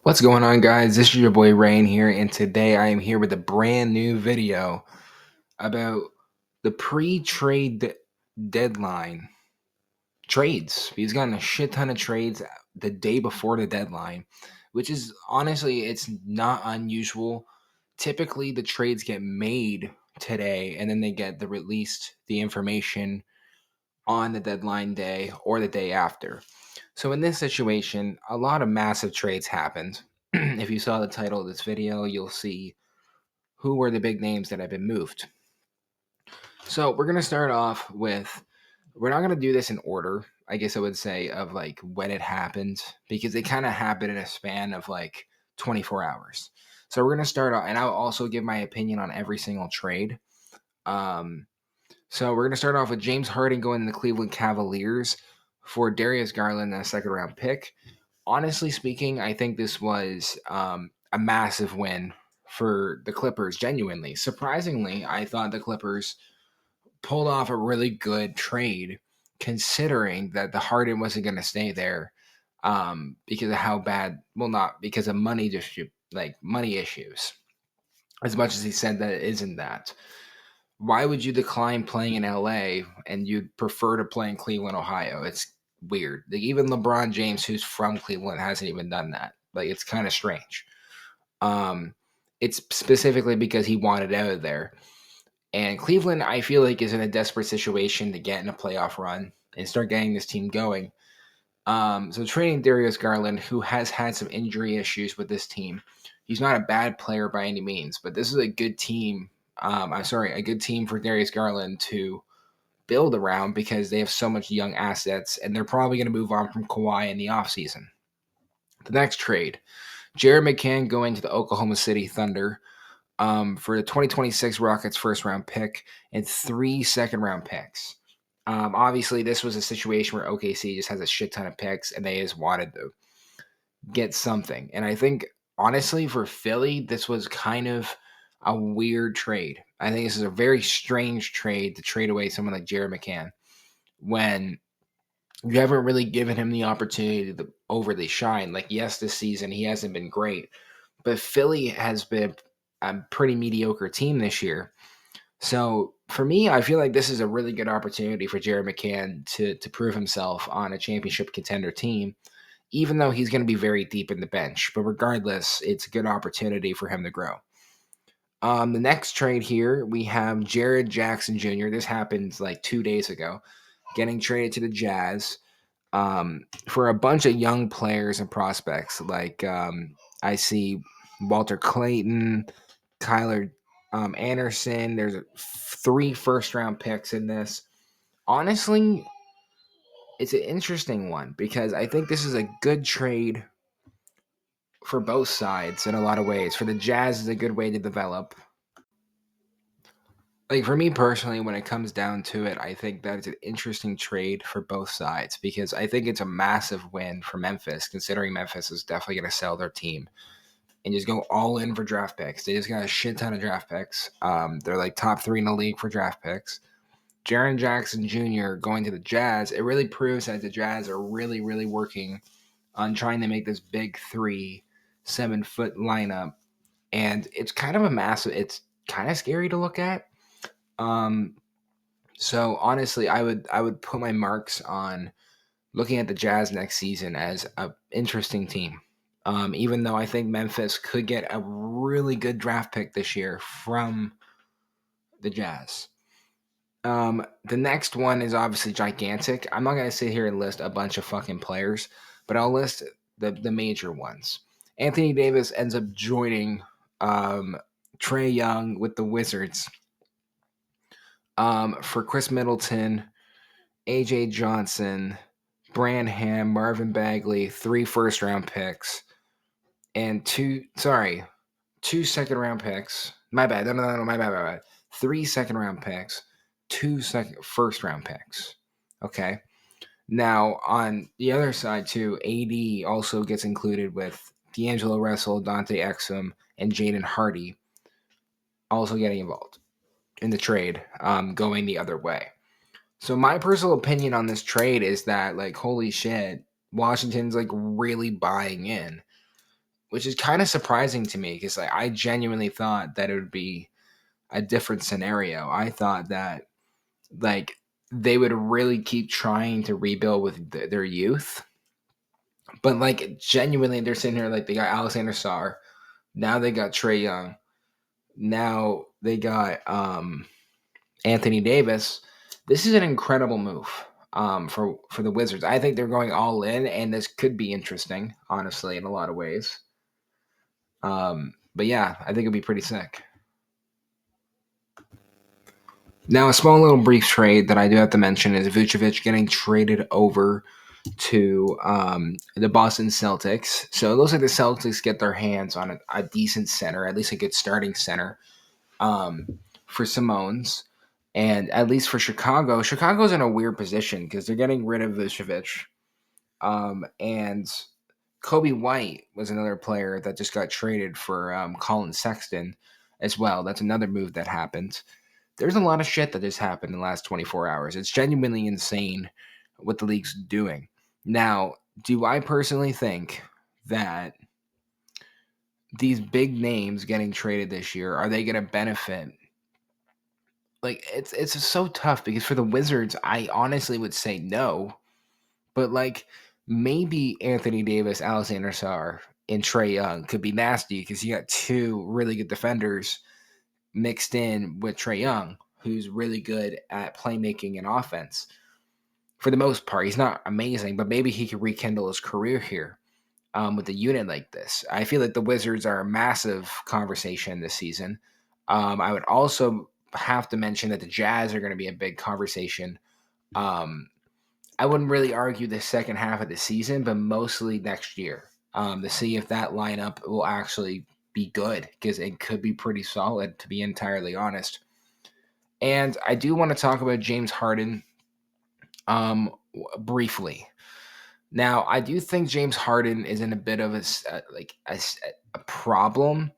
What's going on, guys? This is your boy Rain here, and today I am here with a brand new video about the pre-trade deadline trades. He's gotten a shit ton of trades the day before the deadline, which is honestly, it's not unusual. Typically, the trades get made today, and then they get released the information on the deadline day or the day after. So in this situation, a lot of massive trades happened. If you saw the title of this video, you'll see who were the big names that have been moved. So we're gonna start off with we're not gonna do this in order, I guess I would say, of like when it happened, because they kind of happened in a span of like 24 hours. So we're gonna start off, and I'll also give my opinion on every single trade. Um, so we're gonna start off with James Harden going to the Cleveland Cavaliers for Darius Garland and a second round pick. Honestly speaking, I think this was a massive win for the Clippers. Genuinely, surprisingly, I thought the Clippers pulled off a really good trade, considering that the Harden wasn't going to stay there because of how bad. Well, not because of money money issues. As much as he said that it isn't that. Why would you decline playing in LA and you'd prefer to play in Cleveland, Ohio? It's weird. Like, even LeBron James, who's from Cleveland, hasn't even done that. Like, it's kind of strange. It's specifically because he wanted out of there. And Cleveland, I feel like, is in a desperate situation to get in a playoff run and start getting this team going. So trading Darius Garland, who has had some injury issues with this team, he's not a bad player by any means, but this is a good team. A good team for Darius Garland to build around because they have so much young assets, and they're probably going to move on from Kawhi in the offseason. The next trade, Jaren McCann going to the Oklahoma City Thunder for the 2026 Rockets first round pick and 3 second round picks. Obviously, this was a situation where OKC just has a shit ton of picks, and they just wanted to get something. And I think, honestly, for Philly, this was kind of a weird trade. I think this is a very strange trade to trade away someone like Jaren McCann when you haven't really given him the opportunity to overly shine. Like, yes, this season he hasn't been great, but Philly has been a pretty mediocre team this year. So for me, I feel like this is a really good opportunity for Jaren McCann to prove himself on a championship contender team, even though he's going to be very deep in the bench. But regardless, it's a good opportunity for him to grow. The next trade here, we have Jaren Jackson Jr. This happened like 2 days ago, getting traded to the Jazz for a bunch of young players and prospects. Like I see Walter Clayton, Kyler Anderson. There's 3 first round picks in this. Honestly, it's an interesting one because I think this is a good trade for both sides in a lot of ways. For the Jazz, is a good way to develop. Like, for me personally, when it comes down to it, I think that it's an interesting trade for both sides because I think it's a massive win for Memphis, considering Memphis is definitely going to sell their team and just go all in for draft picks. They just got a shit ton of draft picks. They're like top 3 in the league for draft picks. Jaren Jackson Jr. going to the Jazz, it really proves that the Jazz are really, really working on trying to make this big 3, 7-foot lineup. And it's kind of it's kind of scary to look at. So honestly, I would put my marks on looking at the Jazz next season as an interesting team. Even though I think Memphis could get a really good draft pick this year from the Jazz. The next one is obviously gigantic. I'm not gonna sit here and list a bunch of fucking players, but I'll list the major ones. Anthony Davis ends up joining Trae Young with the Wizards. For Chris Middleton, AJ Johnson, Branham, Marvin Bagley, 3 first round picks, and 2 second round picks. My bad. No, my bad. 3 second round picks, 2 first round picks. Okay. Now on the other side too, AD also gets included with D'Angelo Russell, Dante Exum, and Jaden Hardy also getting involved in the trade, going the other way. So my personal opinion on this trade is that, like, holy shit, Washington's like really buying in. which is kind of surprising to me because like I genuinely thought that it would be a different scenario. I thought that like they would really keep trying to rebuild with their youth, but like genuinely they're sitting here like they got Alexander Sarr, now they got Trey Young, now they got Anthony Davis. This is an incredible move for the Wizards. I think they're going all in, and this could be interesting, honestly, in a lot of ways. But yeah, I think it'd be pretty sick. Now, a small little brief trade that I do have to mention is Vucevic getting traded over to the Boston Celtics. So it looks like the Celtics get their hands on a decent center, at least a good starting center um, for Simone's. And at least for Chicago, Chicago's in a weird position because they're getting rid of Vucevic. And Kobe White was another player that just got traded for Colin Sexton as well. That's another move that happened. There's a lot of shit that just happened in the last 24 hours. It's genuinely insane what the league's doing. Now, do I personally think that these big names getting traded this year, are they going to benefit? Like it's so tough because for the Wizards, I honestly would say no. But like maybe Anthony Davis, Alexander Sarr, and Trey Young could be nasty because you got two really good defenders mixed in with Trey Young, who's really good at playmaking and offense. For the most part, he's not amazing, but maybe he could rekindle his career here with a unit like this. I feel like the Wizards are a massive conversation this season. I would also have to mention that the Jazz are going to be a big conversation. Um, I wouldn't really argue the second half of the season, but mostly next year to see if that lineup will actually be good because it could be pretty solid, to be entirely honest. And I do want to talk about James Harden briefly. Now, I do think James Harden is in a bit of a problem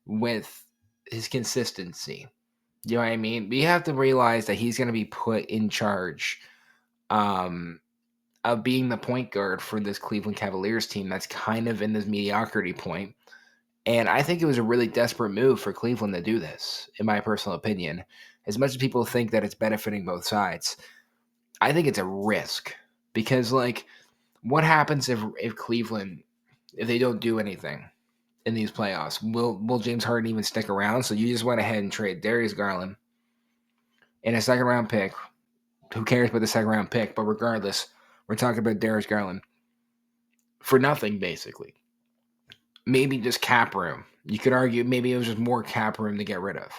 with his consistency. You know what I mean? We have to realize that he's going to be put in charge of being the point guard for this Cleveland Cavaliers team that's kind of in this mediocrity point. And I think it was a really desperate move for Cleveland to do this, in my personal opinion. As much as people think that it's benefiting both sides, I think it's a risk because, like, what happens if Cleveland, if they don't do anything in these playoffs? Will James Harden even stick around? So you just went ahead and trade Darius Garland and a second round pick. Who cares about the second round pick? But regardless, we're talking about Darius Garland for nothing, basically. Maybe just cap room. You could argue maybe it was just more cap room to get rid of.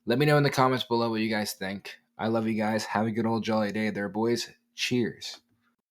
Let me know in the comments below what you guys think. I love you guys. Have a good old jolly day there, boys. Cheers.